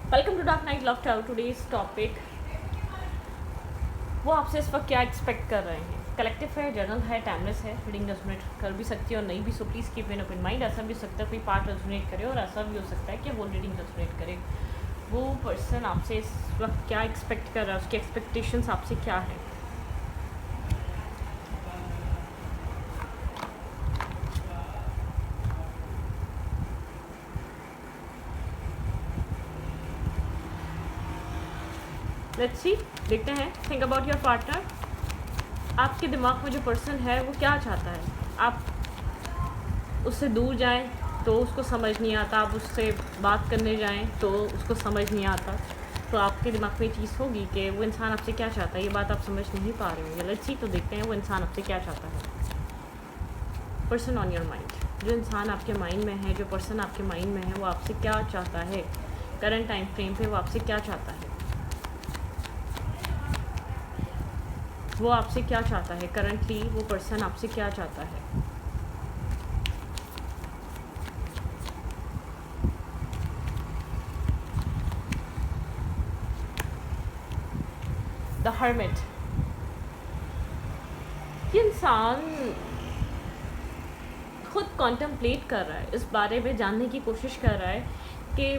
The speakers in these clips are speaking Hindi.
Welcome to dark night love टाउ। टुडेज टॉपिक, वो आपसे इस वक्त क्या एक्सपेक्ट कर रहे हैं। कलेक्टिव है, जर्नल है, टाइमलेस है, रीडिंग रेजोनेट कर भी सकती है और नहीं भी, so please keep in open mind. ऐसा भी हो सकता है कोई पार्ट रेजोनेट करे और ऐसा भी हो सकता है कि वो रीडिंग रेजोनेट करे। वो पर्सन आपसे इस वक्त क्या एक्सपेक्ट कर रहा है, उसकी एक्सपेक्टेशंस आपसे क्या है। लेट्स सी, देखते हैं। Think about your partner. आपके दिमाग में जो पर्सन है वो क्या चाहता है। आप उससे दूर जाएं तो उसको समझ नहीं आता, आप उससे बात करने जाएं तो उसको समझ नहीं आता। तो आपके दिमाग में ये चीज़ होगी कि वो इंसान आपसे क्या चाहता है। ये बात आप समझ नहीं पा रहे होंगे। लेट्स सी, तो देखते हैं वो इंसान आपसे क्या चाहता है। पर्सन ऑन योर माइंड, जो इंसान आपके माइंड में है, जो पर्सन आपके माइंड में है, वो आपसे क्या चाहता है। करंट टाइम फ्रेम पे वो आपसे क्या चाहता है। वो आपसे क्या चाहता है करंटली, वो पर्सन आपसे क्या चाहता है। द हर्मिट, ये इंसान खुद कॉन्टम्पलेट कर रहा है, इस बारे में जानने की कोशिश कर रहा है कि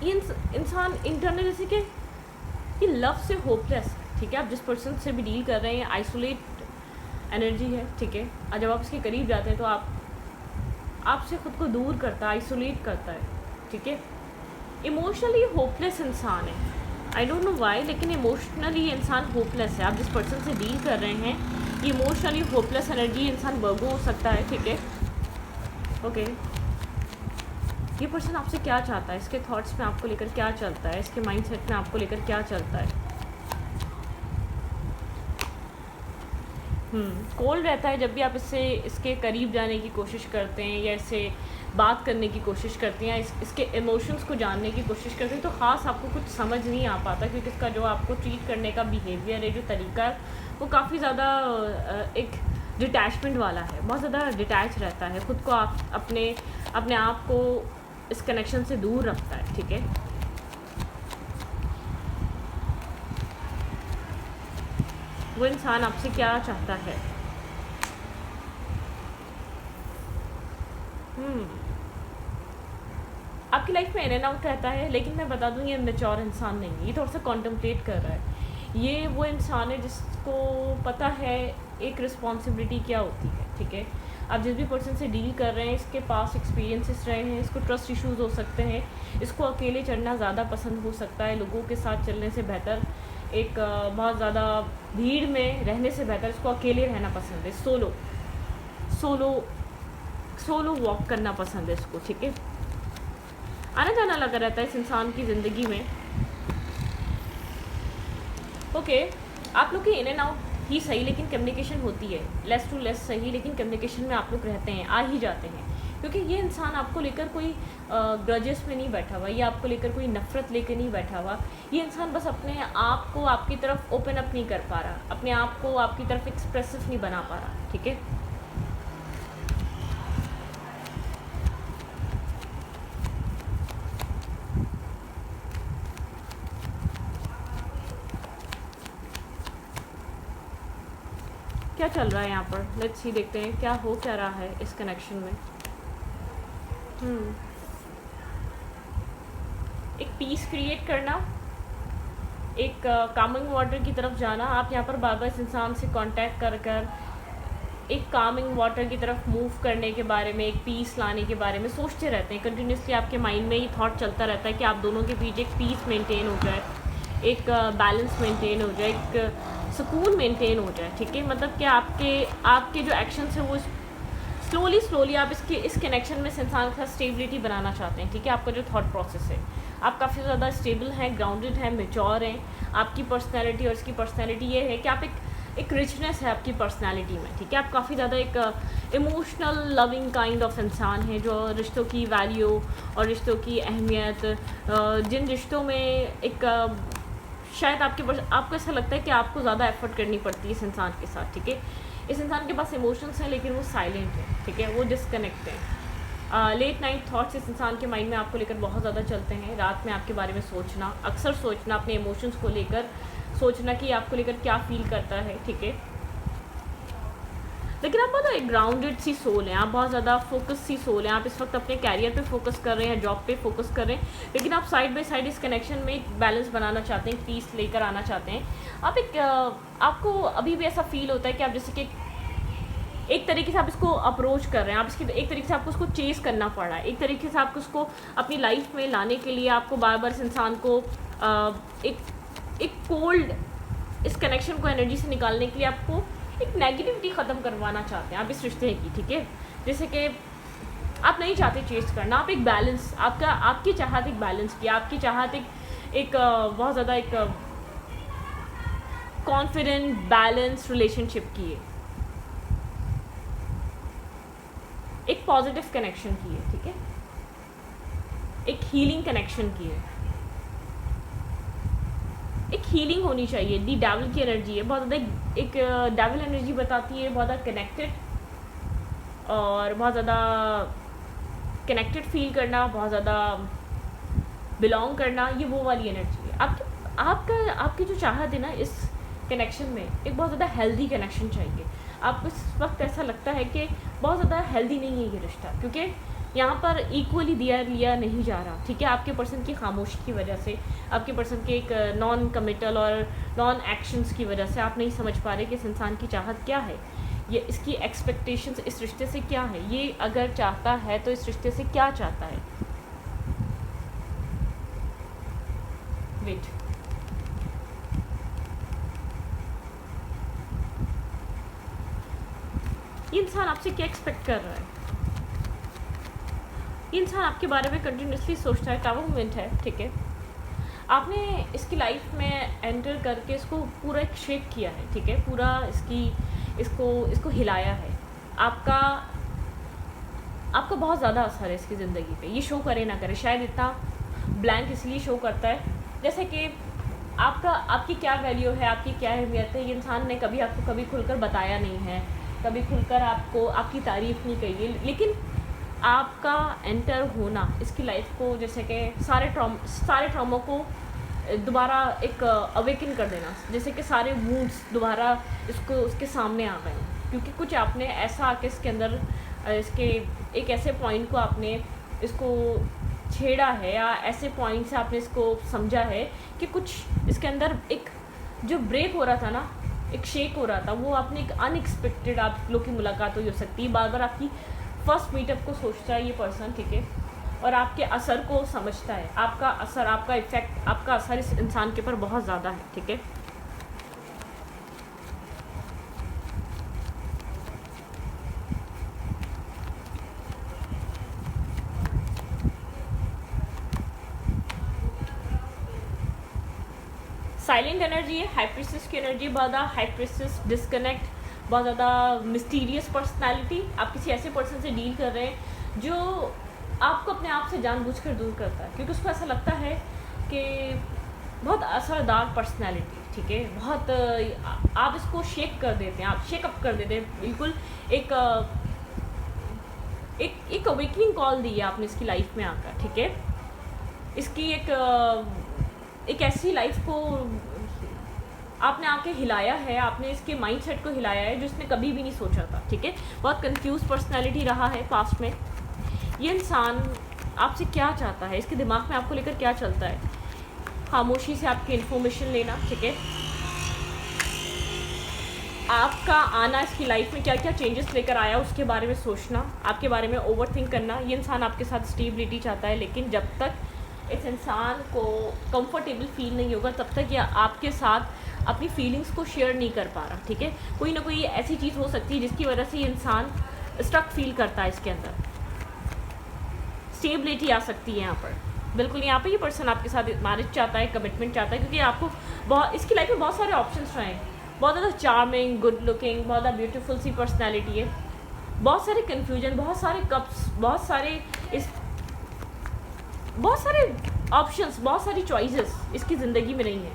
ये इंसान इंटरनल जैसे कि ये लव से होपलेस है। ठीक है, आप जिस पर्सन से भी डील कर रहे हैं, आइसोलेट एनर्जी है। ठीक है, और जब आप उसके करीब जाते हैं तो आपसे खुद को दूर करता है, आइसोलेट करता है। ठीक है, इमोशनली होपलेस इंसान है। आई डोंट नो वाई, लेकिन इमोशनली इंसान होपलेस है। आप जिस पर्सन से डील कर रहे हैं, ये इमोशनली होपलेस एनर्जी इंसान वर्गो हो सकता है। ठीक है, ओके। ये पर्सन आपसे क्या चाहता है, इसके थॉट्स में आपको लेकर क्या चलता है, इसके माइंडसेट में आपको लेकर क्या चलता है। कोल्ड रहता है जब भी आप इसके करीब जाने की कोशिश करते हैं या इससे बात करने की कोशिश करते हैं, इसके इमोशंस को जानने की कोशिश करते हैं, तो ख़ास आपको कुछ समझ नहीं आ पाता, क्योंकि इसका जो आपको ट्रीट करने का बिहेवियर है, जो तरीका है, वो काफ़ी ज़्यादा एक डिटैचमेंट वाला है। बहुत ज़्यादा डिटैच रहता है, खुद को आप अपने आप को इस कनेक्शन से दूर रखता है। ठीक है, वो इंसान आपसे क्या चाहता है। आपकी लाइफ में इन एंड आउट रहता है, लेकिन मैं बता दूँ ये मैच्योर इंसान नहीं है, ये थोड़ा सा कॉन्टम्पलेट कर रहा है। ये वो इंसान है जिसको पता है एक रिस्पॉन्सिबिलिटी क्या होती है। ठीक है, आप जिस भी पर्सन से डील कर रहे हैं, इसके पास एक्सपीरियंसेस रहे हैं, इसको ट्रस्ट इश्यूज़ हो सकते हैं, इसको अकेले चलना ज़्यादा पसंद हो सकता है। लोगों के साथ चलने से बेहतर, एक बहुत ज़्यादा भीड़ में रहने से बेहतर इसको अकेले रहना पसंद है। सोलो सोलो सोलो वॉक करना पसंद है इसको। ठीक है, आना जाना लगा रहता है इस इंसान की ज़िंदगी में। ओके, आप लोग के इन एंड आउट ही सही, लेकिन कम्युनिकेशन होती है। लेस टू लेस सही, लेकिन कम्युनिकेशन में आप लोग रहते हैं, आ ही जाते हैं। क्योंकि ये इंसान आपको लेकर कोई ग्रजेस में नहीं बैठा हुआ, ये आपको लेकर कोई नफ़रत लेकर नहीं बैठा हुआ। ये इंसान बस अपने आप को आपकी तरफ ओपन अप नहीं कर पा रहा, अपने आप को आपकी तरफ एक्सप्रेसिव नहीं बना पा रहा। ठीक है, क्या चल रहा है यहाँ पर। लेट्स सी, देखते हैं क्या हो क्या रहा है इस कनेक्शन में। एक पीस क्रिएट करना, एक कामिंग वाटर की तरफ जाना। आप यहाँ पर बार बार इस इंसान से कांटेक्ट कर एक कामिंग वाटर की तरफ मूव करने के बारे में, एक पीस लाने के बारे में सोचते रहते हैं। कंटिन्यूसली आपके माइंड में ये थॉट चलता रहता है कि आप दोनों के बीच एक पीस मेंटेन हो जाए, एक बैलेंस मेंटेन हो जाए, एक सुकून मेंटेन हो जाए। ठीक है, मतलब कि आपके जो एक्शंस हैं वो स्लोली आप इस कनेक्शन में इस इंसान के साथ स्टेबिलिटी बनाना चाहते हैं। ठीक है, आपका जो थॉट प्रोसेस है, आप काफ़ी ज़्यादा स्टेबल हैं, ग्राउंडेड हैं, मेच्योर हैं। आपकी पर्सनैलिटी और इसकी पर्सनैलिटी ये है कि आप एक रिचनेस है आपकी पर्सनैलिटी में। ठीक है, आप काफ़ी ज़्यादा एक इमोशनल लविंग काइंड ऑफ इंसान है, जो रिश्तों की वैल्यू और रिश्तों की अहमियत, जिन रिश्तों में एक शायद आपको ऐसा लगता है कि आपको ज़्यादा एफर्ट करनी पड़ती है इस इंसान के साथ। ठीक है, इस इंसान के पास इमोशंस हैं, लेकिन वो साइलेंट है। ठीक है, वो डिस्कनेक्ट है। लेट नाइट थॉट्स इस इंसान के माइंड में आपको लेकर बहुत ज़्यादा चलते हैं। रात में आपके बारे में सोचना, अक्सर सोचना, अपने इमोशंस को लेकर सोचना कि आपको लेकर क्या फ़ील करता है, ठीक है। लेकिन आप बहुत एक ग्राउंडेड सी सोल हैं, आप बहुत ज़्यादा फोकस सी सोल हैं। आप इस वक्त अपने कैरियर पे फोकस कर रहे हैं, जॉब पे फोकस कर रहे हैं, लेकिन आप साइड बाय साइड इस कनेक्शन में एक बैलेंस बनाना चाहते हैं, पीस लेकर आना चाहते हैं। आपको अभी भी ऐसा फील होता है कि आप जैसे कि एक तरीके से आप इसको अप्रोच कर रहे हैं, आप इसकी एक तरीके से आपको उसको चेस करना पड़ रहा है, एक तरीके से आपको उसको अपनी लाइफ में लाने के लिए आपको बार बार इस इंसान को एक कोल्ड इस कनेक्शन को एनर्जी से निकालने के लिए आपको एक नेगेटिविटी ख़त्म करवाना चाहते हैं आप इस रिश्ते की, ठीक है। जैसे कि आप नहीं चाहते चेस करना, आप एक बैलेंस, आपकी चाहत एक बैलेंस की, आपकी चाहत एक बहुत ज़्यादा एक कॉन्फिडेंट बैलेंस रिलेशनशिप की है, एक पॉजिटिव कनेक्शन की है, ठीक है, एक हीलिंग कनेक्शन की है, एक हीलिंग होनी चाहिए। दी डेविल की एनर्जी है, बहुत ज़्यादा एक डेविल एनर्जी बताती है, बहुत ज़्यादा कनेक्टेड और बहुत ज़्यादा कनेक्टेड फील करना, बहुत ज़्यादा बिलोंग करना, ये वो वाली एनर्जी है। आपकी जो चाहत है ना इस कनेक्शन में, एक बहुत ज़्यादा हेल्दी कनेक्शन चाहिए। आपको इस वक्त ऐसा लगता है कि बहुत ज़्यादा हेल्दी नहीं है ये रिश्ता, क्योंकि यहाँ पर इक्वली दिया लिया नहीं जा रहा, ठीक है। आपके पर्सन की खामोशी की वजह से, आपके पर्सन के एक नॉन कमिटल और नॉन एक्शंस की वजह से आप नहीं समझ पा रहे कि इस इंसान की चाहत क्या है, ये इसकी एक्सपेक्टेशंस इस रिश्ते से क्या है, ये अगर चाहता है तो इस रिश्ते से क्या चाहता है। वेट, ये इंसान आपसे क्या एक्सपेक्ट कर रहा है? ये इंसान आपके बारे में कंटिन्यूसली सोचता है, टावर मूवमेंट है, ठीक है। आपने इसकी लाइफ में एंटर करके इसको पूरा एक शेप किया है, ठीक है, पूरा इसको हिलाया है। आपका बहुत ज़्यादा असर है इसकी ज़िंदगी पे, ये शो करे ना करे, शायद इतना ब्लैंक इसलिए शो करता है जैसे कि आपकी क्या वैल्यू है, आपकी क्या अहमियत है, ये इंसान ने आपको कभी खुलकर बताया नहीं है, कभी खुलकर आपकी तारीफ़ नहीं कही है। लेकिन आपका एंटर होना इसकी लाइफ को, जैसे कि सारे ट्रॉमा को दोबारा एक अवेकन कर देना, जैसे कि सारे वूंड्स दोबारा उसके सामने आ गए, क्योंकि कुछ आपने ऐसा आके इसके अंदर इसके एक ऐसे पॉइंट को आपने इसको छेड़ा है, या ऐसे पॉइंट से आपने इसको समझा है कि कुछ इसके अंदर एक जो ब्रेक हो रहा था ना, एक शेक हो रहा था, वो आपने एक अनएक्सपेक्टेड आप लोग की मुलाकात हुई हो सकती है। बार बार आपकी फर्स्ट मीटअप को सोचता है ये पर्सन, ठीक है, और आपके असर को समझता है। आपका असर, आपका इफ़ेक्ट, आपका असर इस इंसान के ऊपर बहुत ज़्यादा है, ठीक है। साइलेंट एनर्जी है, हाई प्रीस्टेस की एनर्जी, बहुत ज़्यादा हाई प्रीस्टेस, डिस्कनेक्ट, बहुत ज़्यादा मिस्टीरियस पर्सनालिटी। आप किसी ऐसे पर्सन से डील कर रहे हैं जो आपको अपने आप से जानबूझकर दूर करता है, क्योंकि उसको ऐसा लगता है कि बहुत असरदार पर्सनालिटी, ठीक है, बहुत आप इसको शेक कर देते हैं, आप शेकअप कर देते हैं, बिल्कुल एक अवेकनिंग कॉल दी है आपने इसकी लाइफ में आकर, ठीक है। इसकी एक ऐसी लाइफ को आपने आके हिलाया है, आपने इसके माइंडसेट को हिलाया है जो इसने कभी भी नहीं सोचा था, ठीक है। बहुत कंफ्यूज पर्सनालिटी रहा है पास्ट में। ये इंसान आपसे क्या चाहता है, इसके दिमाग में आपको लेकर क्या चलता है, खामोशी से आपकी इन्फॉर्मेशन लेना, ठीक है। आपका आना इसकी लाइफ में क्या क्या चेंजेस लेकर आया उसके बारे में सोचना, आपके बारे में ओवर थिंक करना। ये इंसान आपके साथ स्टेबिलिटी चाहता है, लेकिन जब तक इस इंसान को कंफर्टेबल फील नहीं होगा तब तक ये आपके साथ अपनी फीलिंग्स को शेयर नहीं कर पा रहा, ठीक है। कोई ना कोई ऐसी चीज़ हो सकती है जिसकी वजह से ये इंसान स्ट्रक फील करता है, इसके अंदर स्टेबिलिटी आ सकती है यहाँ पर। बिल्कुल यहाँ पे ये पर्सन आपके साथ मैरिज चाहता है, कमिटमेंट चाहता है, क्योंकि आपको बहुत इसकी लाइफ में बहुत सारे ऑप्शंस रहे हैं, बहुत ज़्यादा चार्मिंग, गुड लुकिंग, बहुत ज़्यादा ब्यूटीफुल सी पर्सनैलिटी है, बहुत सारे कन्फ्यूजन, बहुत सारे कप्स, बहुत सारे ऑप्शंस, बहुत सारी चॉइसेस इसकी ज़िंदगी में नहीं है।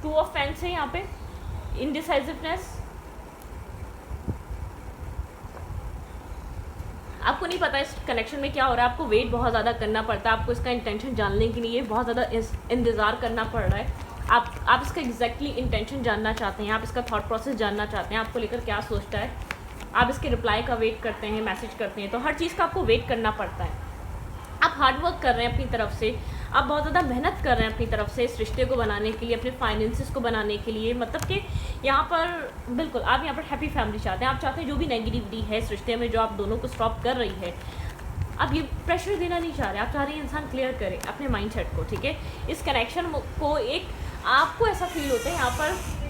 टू ऑफ फैंस है यहाँ पे, इनडिसाइसिवनेस, आपको नहीं पता इस कनेक्शन में क्या हो रहा है, आपको वेट बहुत ज़्यादा करना पड़ता है, आपको इसका इंटेंशन जानने के लिए बहुत ज़्यादा इंतज़ार करना पड़ रहा है। आप इसका एग्जैक्टली इंटेंशन जानना चाहते हैं, आप इसका थॉट प्रोसेस जानना चाहते हैं, आपको लेकर क्या सोचता है, आप इसके रिप्लाई का वेट करते हैं, मैसेज करते हैं, तो हर चीज़ का आपको वेट करना पड़ता है। आप हार्ड वर्क कर रहे हैं अपनी तरफ से, आप बहुत ज़्यादा मेहनत कर रहे हैं अपनी तरफ से इस रिश्ते को बनाने के लिए, अपने फाइनेंसिस को बनाने के लिए, मतलब कि यहाँ पर बिल्कुल आप यहाँ पर हैप्पी फैमिली चाहते हैं। आप चाहते हैं जो भी नेगेटिविटी है इस रिश्ते में जो आप दोनों को स्टॉप कर रही है, आप ये प्रेशर देना नहीं चाह रहे, आप चाह रहे हैं इंसान क्लियर करे अपने माइंडसेट को, ठीक है। इस कनेक्शन को एक आपको ऐसा फील होता है यहाँ पर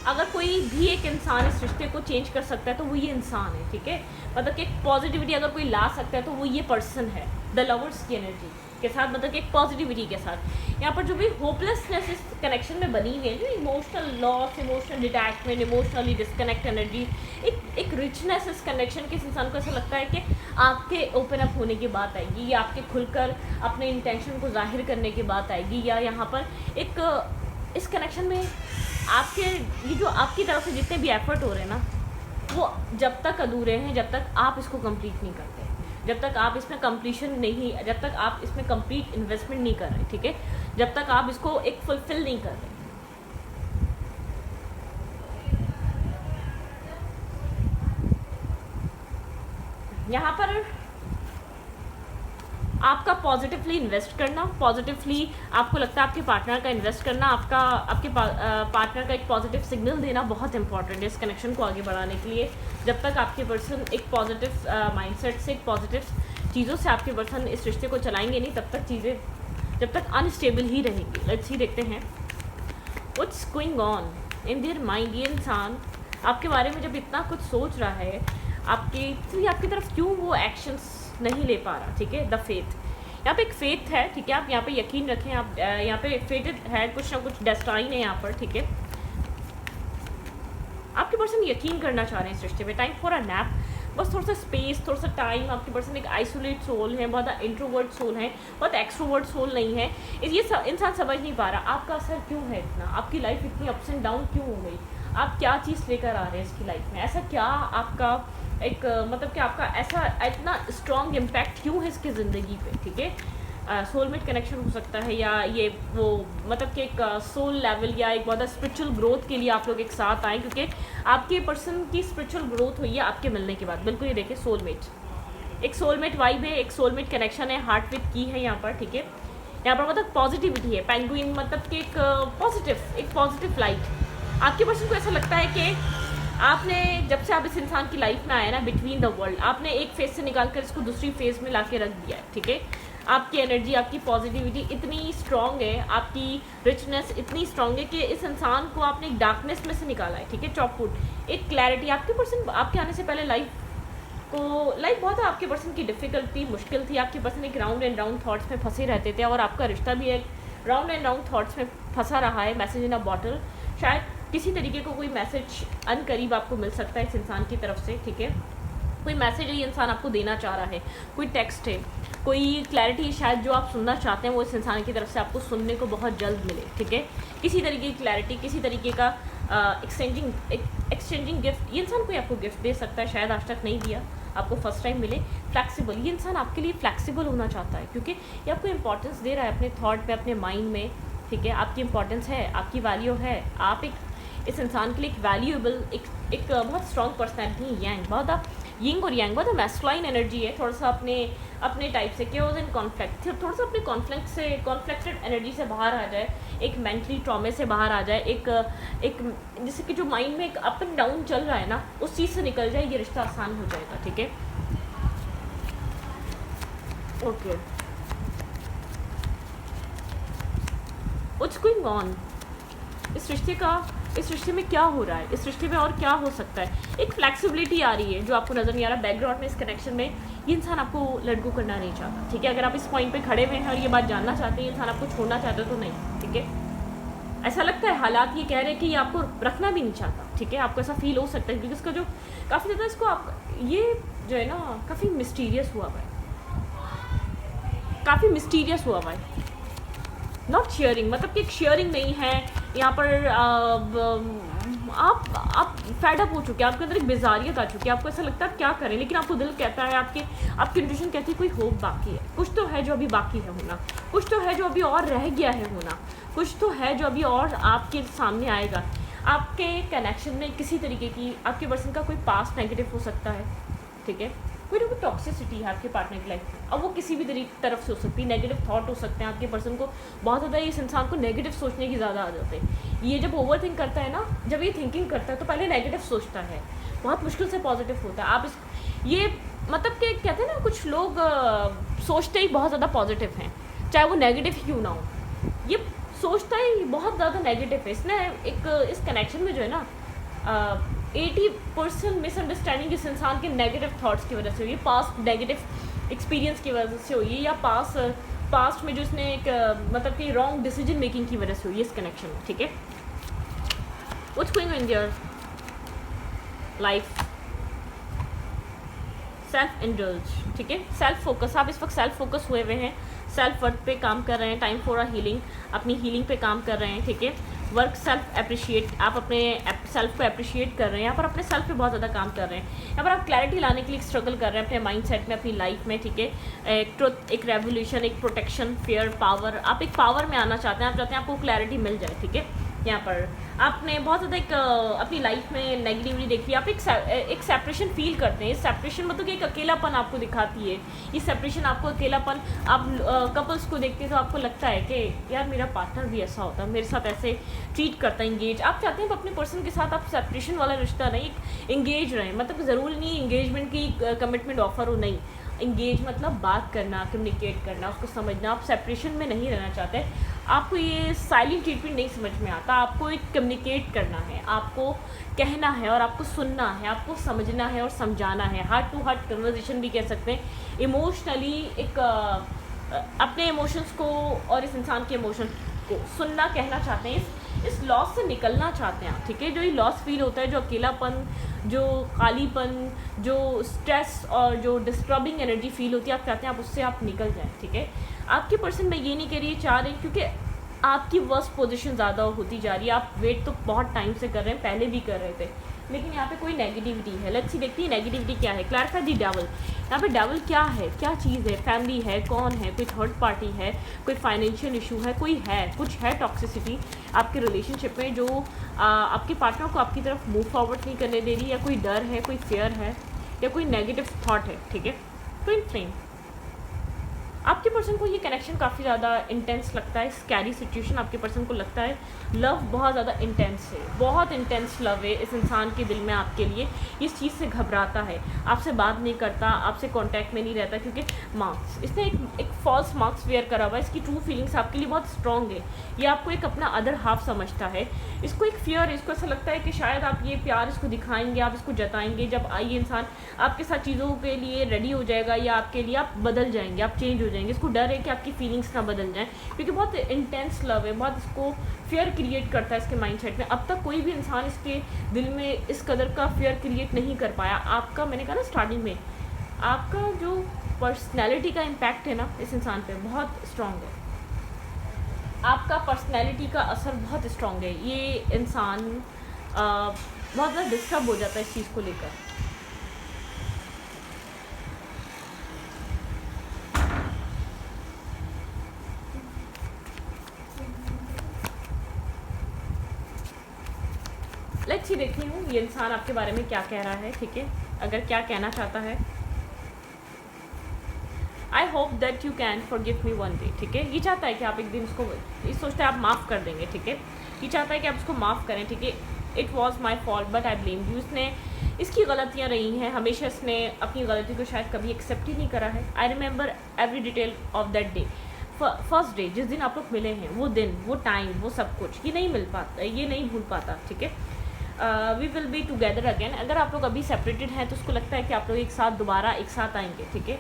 अगर कोई भी एक इंसान इस रिश्ते को चेंज कर सकता है तो वो ये इंसान है, ठीक है। मतलब कि एक पॉजिटिविटी अगर कोई ला सकता है तो वो ये पर्सन है, द लवर्स की एनर्जी के साथ, मतलब कि एक पॉजिटिविटी के साथ। यहाँ पर जो भी होपलेसनेस इस कनेक्शन में बनी हुई है, जो emotional loss, emotional detachment, emotionally disconnect energy, एक रिचनेस इस कनेक्शन के, इस इंसान को ऐसा लगता है कि आपके ओपन अप होने की बात आएगी, या आपके खुलकर अपने इंटेंशन को जाहिर करने की बात आएगी, या यहाँ पर एक इस कनेक्शन में आपके ये जो आपकी तरफ से जितने भी एफर्ट हो रहे हैं ना, वो जब तक अधूरे हैं, जब तक आप इसको कंप्लीट नहीं करते, जब तक आप इसमें कंप्लीशन नहीं, जब तक आप इसमें कंप्लीट इन्वेस्टमेंट नहीं कर रहे, ठीक है, जब तक आप इसको एक फुलफिल नहीं कर रहे। यहाँ पर आपका पॉजिटिवली इन्वेस्ट करना, पॉजिटिवली आपको लगता है आपके पार्टनर का इन्वेस्ट करना, आपके पार्टनर का एक पॉजिटिव सिग्नल देना बहुत इंपॉर्टेंट है इस कनेक्शन को आगे बढ़ाने के लिए। जब तक आपके पर्सन एक पॉजिटिव माइंडसेट से, एक पॉजिटिव चीज़ों से आपके पर्सन इस रिश्ते को चलाएंगे नहीं, तब तक चीज़ें जब तक अनस्टेबल ही रहेंगी। लेट्स ही देखते हैं what's going on in their mind. ये इंसान आपके बारे में जब इतना कुछ सोच रहा है, आपकी तरफ क्यों वो एक्शंस नहीं ले पा रहा, ठीक है। द फेथ, यहाँ पे एक फेथ है, ठीक है, आप यहाँ पे यकीन रखें, आप यहाँ पे फेटेड है, कुछ ना कुछ डेस्टाइन है यहाँ पर, ठीक है। आपके पर्सन यकीन करना चाह रहे हैं इस रिश्ते में। टाइम फॉर अ नैप, बस थोड़ा सा स्पेस, थोड़ा सा टाइम। आपके पर्सन एक आइसोलेट सोल है, बहुत इंट्रोवर्ट सोल है, बहुत एक्सट्रोवर्ट सोल नहीं है। ये इंसान समझ नहीं पा रहा आपका असर क्यों है इतना, आपकी लाइफ इतनी अप्स एंड डाउन क्यों हो गई, आप क्या चीज़ लेकर आ रहे हैं इसकी लाइफ में, ऐसा क्या आपका एक मतलब कि आपका ऐसा इतना स्ट्रॉन्ग इम्पैक्ट क्यों है इसकी ज़िंदगी पे, ठीक है। सोलमेट कनेक्शन हो सकता है, या ये वो मतलब कि एक सोल लेवल या एक बहुत स्पिरिचुअल ग्रोथ के लिए आप लोग एक साथ आए, क्योंकि आपके पर्सन की स्पिरिचुअल ग्रोथ हुई है आपके मिलने के बाद। बिल्कुल, ये देखिए सोलमेट, एक सोलमेट वाइब है, एक सोलमेट कनेक्शन है, हार्ट विथ की है यहाँ पर, ठीक है। यहाँ पर मतलब पॉजिटिविटी है, पेंगुइन मतलब कि एक पॉजिटिव लाइट। आपके पर्सन को ऐसा लगता है कि आपने जब से आप इस इंसान की लाइफ में आए ना, बिटवीन द वर्ल्ड, आपने एक फेज से निकाल कर इसको दूसरी फेज में ला के रख दिया है, ठीक है। आपकी एनर्जी, आपकी पॉजिटिविटी इतनी स्ट्रॉन्ग है, आपकी रिचनेस इतनी स्ट्रॉन्ग है कि इस इंसान को आपने एक डार्कनेस में से निकाला है, ठीक है, चॉपवुड। एक क्लैरिटी, आपके पर्सन आपके आने से पहले लाइफ बहुत आपके पर्सन की डिफ़िकल्टी, मुश्किल थी। आपके पर्सन एक राउंड एंड राउंड थॉट्स में फंसे रहते थे, और आपका रिश्ता भी एक राउंड एंड राउंड थॉट्स में फंसा रहा है। मैसेज इन अ बॉटल, शायद किसी तरीके को कोई मैसेज अनकरीब आपको मिल सकता है इस इंसान की तरफ से, ठीक है। कोई मैसेज ये इंसान आपको देना चाह रहा है, कोई टेक्स्ट है, कोई क्लैरिटी शायद जो आप सुनना चाहते हैं वो इस इंसान की तरफ से आपको सुनने को बहुत जल्द मिले, ठीक है। किसी तरीके की क्लैरिटी, किसी तरीके का एक्सचेंजिंग गिफ्ट, ये इंसान कोई आपको गिफ्ट दे सकता है, शायद आज तक नहीं दिया, आपको फर्स्ट टाइम मिले। फ्लैक्सिबल, ये इंसान आपके लिए फ्लैक्सिबल होना चाहता है, क्योंकि ये आपको इंपॉर्टेंस दे रहा है अपने थॉट में, अपने माइंड में, ठीक है। आपकी इंपॉर्टेंस है, आपकी वैल्यू है, आप इस इंसान के लिए एक वैल्यूएबल, एक बहुत स्ट्रॉन्ग पर्सनैलिटी, यांग, बहुत आप यिंग और यांग, बहुत मैस्कुलाइन एनर्जी है, थोड़ा सा अपने टाइप से केओस एंड कॉन्फ्लिक्ट, थोड़ा सा अपने कॉन्फ्लिक्टेड एनर्जी से बाहर आ जाए, एक मेंटली ट्रॉमे से बाहर आ जाए, एक जैसे कि जो माइंड में एक अप एंड डाउन चल रहा है ना, उस चीज़ से निकल जाए, ये रिश्ता आसान हो जाएगा, ठीक है। ओके, व्हाट्स गोइंग ऑन, इस रिश्ते में क्या हो रहा है, इस रिश्ते में और क्या हो सकता है। एक फ्लैक्सिबिलिटी आ रही है जो आपको नज़र नहीं आ रहा बैकग्राउंड में। इस कनेक्शन में ये इंसान आपको लेट गो करना नहीं चाहता, ठीक है। अगर आप इस पॉइंट पे खड़े हुए हैं और ये बात जानना चाहते हैं, इंसान आपको छोड़ना चाहता है तो नहीं, ठीक है। ऐसा लगता है हालात ये कह रहे हैं कि ये आपको रखना भी नहीं चाहता, ठीक है। आपको ऐसा फील हो सकता है, क्योंकि इसका जो काफ़ी ज़्यादा इसको आप ये जो है ना काफ़ी मिस्टीरियस हुआ हुआ है, काफ़ी मिस्टीरियस हुआ हुआ है। नॉट शेयरिंग, मतलब कि एक शेयरिंग नहीं है यहाँ पर। आप फेड अप हो चुके हैं, आपके अंदर एक बेजारियत आ चुकी है, आपको ऐसा लगता है आप क्या करें, लेकिन आपको दिल कहता है, आपकी इंट्यूशन कहती है कोई होप बाकी है, कुछ तो है जो अभी बाकी है होना, कुछ तो है जो अभी और रह गया है होना, कुछ तो है जो अभी और आपके सामने आएगा। आपके कनेक्शन में किसी तरीके की आपके पर्सन का कोई पास्ट नेगेटिव हो सकता है, ठीक है, कोई ना कोई टॉक्सिसिटी है आपके पार्टनर की लाइफ में। अब वो किसी भी तरफ से हो सकती है, नेगेटिव थॉट हो सकते हैं, आपके पर्सन को बहुत ज़्यादा इस इंसान को नेगेटिव सोचने की ज़्यादा आदत है। ये जब ओवर थिंक करता है ना, जब ये थिंकिंग करता है तो पहले नेगेटिव सोचता है, बहुत मुश्किल से पॉजिटिव होता है। आप ये मतलब कि कहते हैं ना, कुछ लोग सोचते ही बहुत ज़्यादा पॉजिटिव हैं, चाहे वो नेगेटिव क्यों ना हो, ये सोचता ही बहुत ज़्यादा नेगेटिव है। इसने एक इस कनेक्शन में जो है ना 80% मिसअंडरस्टैंडिंग इस इंसान के नेगेटिव थॉट्स की वजह से हुई है, पास्ट नेगेटिव एक्सपीरियंस की वजह से हुई है, या पास्ट में जो इसने एक मतलब कि रॉन्ग डिसीजन मेकिंग की वजह से हुई है इस कनेक्शन में, ठीक है। What's going on in your life? Self indulge, ठीक है, सेल्फ फोकस। आप इस वक्त सेल्फ फोकस हुए हुए हैं, सेल्फ वर्थ पे काम कर रहे हैं, टाइम फॉर अ हीलिंग, अपनी हीलिंग पे काम कर रहे हैं, ठीक है। वर्क सेल्फ अप्रिशिएट, आप अपने सेल्फ को अप्रिशिएट कर रहे हैं, यहाँ पर अपने सेल्फ पे बहुत ज़्यादा काम कर रहे हैं, यहाँ पर आप क्लैरिटी लाने के लिए स्ट्रगल कर रहे हैं अपने माइंडसेट में, अपनी लाइफ में, ठीक है। एक ट्रुथ, एक रेवोल्यूशन, एक प्रोटेक्शन, फेयर, पावर, आप एक पावर में आना चाहते हैं, आप चाहते हैं आपको क्लैरिटी मिल जाए, ठीक है। यहाँ पर आपने बहुत ज़्यादा एक अपनी लाइफ में नेगेटिविटी देखी, आप एक सेपरेशन फील करते हैं। इस सेपरेशन मतलब कि एक अकेलापन आपको दिखाती है, ये सेपरेशन आपको अकेलापन, आप कपल्स को देखते हैं तो आपको लगता है कि यार मेरा पार्टनर भी ऐसा होता है, मेरे साथ ऐसे ट्रीट करता है, इंगेज। आप चाहते हैं अपने पर्सन के साथ आप सेपरेशन वाला रिश्ता नहीं, इंगेज रहें, मतलब ज़रूरी नहीं इंगेजमेंट की कमिटमेंट ऑफर हो, नहीं, इंगेज मतलब बात करना, कम्युनिकेट करना, उसको समझना। आप सेपरेशन में नहीं रहना चाहते, आपको ये साइलेंट ट्रीटमेंट नहीं समझ में आता, आपको एक कम्युनिकेट करना है, आपको कहना है और आपको सुनना है, आपको समझना है और समझाना है, हार्ट टू हार्ट कन्वर्सेशन भी कह सकते हैं। इमोशनली एक अपने इमोशंस को और इस इंसान के इमोशन को सुनना, कहना चाहते हैं, इस लॉस से निकलना चाहते हैं आप, ठीक है। जो ये लॉस फील होता है, जो अकेलापन, जो खालीपन, जो स्ट्रेस और जो डिस्टर्बिंग एनर्जी फील होती है, आप चाहते हैं आप उससे आप निकल जाएं, ठीक है। आपके पर्सन में ये नहीं कह रही, चाह रहे हैं, क्योंकि आपकी वर्स्ट पोजीशन ज़्यादा होती जा रही है। आप वेट तो बहुत टाइम से कर रहे हैं, पहले भी कर रहे थे, लेकिन यहाँ पे कोई नेगेटिविटी है। लेट्स सी, देखते हैं नेगेटिविटी क्या है। क्लैरिफाई दी डेविल, यहाँ पे डेविल क्या है, क्या चीज़ है, फैमिली है, कौन है, कोई थर्ड पार्टी है, कोई फाइनेंशियल इशू है, कोई है, कुछ है टॉक्सिसिटी आपके रिलेशनशिप में जो आपके पार्टनर को आपकी तरफ मूव फॉरवर्ड नहीं करने दे रही, या कोई डर है, कोई फेयर है, या कोई नेगेटिव थॉट है, ठीक है। ट्विन फ्लेम, आपके पर्सन को ये कनेक्शन काफ़ी ज़्यादा इंटेंस लगता है, स्कैरी सिचुएशन आपके पर्सन को लगता है, लव बहुत ज़्यादा इंटेंस है, बहुत इंटेंस लव है इस इंसान के दिल में आपके लिए। इस चीज़ से घबराता है, आपसे बात नहीं करता, आपसे कांटेक्ट में नहीं रहता, क्योंकि मार्क्स, इसने एक फॉल्स मार्क्स वेयर करा हुआ है। इसकी ट्रू फीलिंग्स आपके लिए बहुत स्ट्रॉन्ग है, ये आपको एक अपना अदर हाफ समझता है, इसको एक फियर है, इसको ऐसा लगता है कि शायद आप ये प्यार इसको दिखाएंगे, आप इसको जताएंगे, जब ये इंसान आपके साथ चीज़ों के लिए रेडी हो जाएगा, या आपके लिए आप बदल जाएंगे, आप चेंज हो जाएंगे। इसको डर है कि आपकी फीलिंग्स ना बदल जाएं, क्योंकि बहुत इंटेंस लव है, बहुत इसको फियर क्रिएट करता है इसके माइंडसेट में। अब तक कोई भी इंसान इसके दिल में इस कदर का फियर क्रिएट नहीं कर पाया। आपका, मैंने कहा ना स्टार्टिंग में, आपका जो पर्सनैलिटी का इम्पैक्ट है ना इस इंसान पे बहुत स्ट्रॉन्ग है, आपका पर्सनैलिटी का असर बहुत स्ट्रॉन्ग है। ये इंसान बहुत ज़्यादा डिस्टर्ब हो जाता है इस चीज़ को लेकर। लेट्स सी, देखती हूँ ये इंसान आपके बारे में क्या कह रहा है, ठीक है, अगर क्या कहना चाहता है। I hope that you can forgive me one day, ठीक है। ये चाहता है कि आप एक दिन उसको, ये सोचता है आप माफ़ कर देंगे, ठीक है। ये चाहता है कि आप उसको माफ़ करें, ठीक है। It was my fault but I blame you, इसने, इसकी गलतियाँ रही हैं, हमेशा इसने अपनी गलती को शायद कभी एक्सेप्ट ही नहीं करा है। I remember every detail of that day, first day, जिस दिन आप लोग मिले हैं, वो दिन, वो टाइम, वो सब कुछ, ये नहीं मिल पाता, ये नहीं भूल पाता, ठीक है। We will be together again. अगर आप लोग अभी सेपरेटेड हैं तो उसको लगता है कि आप लोग एक साथ दोबारा एक साथ आएंगे, ठीक है।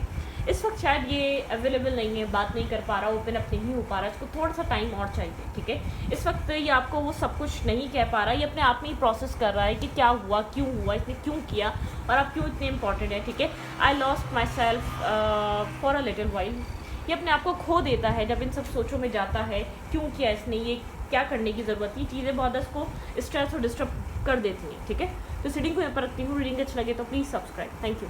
इस वक्त शायद ये अवेलेबल नहीं है, बात नहीं कर पा रहा, ओपन अप नहीं हो पा रहा, इसको थोड़ा सा टाइम और चाहिए, ठीक है। इस वक्त ये आपको वो सब कुछ नहीं कह पा रहा, ये अपने आप में ही प्रोसेस कर रहा है कि क्या हुआ, क्यों हुआ, इसने क्यों किया, और आप क्यों इतने इंपॉर्टेंट है, ठीक है। I lost my self for a little while, ये अपने आप को खो देता है जब इन सब सोचों में जाता है, क्यों किया इसने, ये क्या करने की ज़रूरत है। ये चीज़ें बहुत उसको स्ट्रेस और डिस्टर्ब कर देती हैं, ठीक है। तो सीडिंग को यहाँ पर रखती हूँ। रीडिंग अच्छा लगे तो प्लीज़ सब्सक्राइब। Thank you.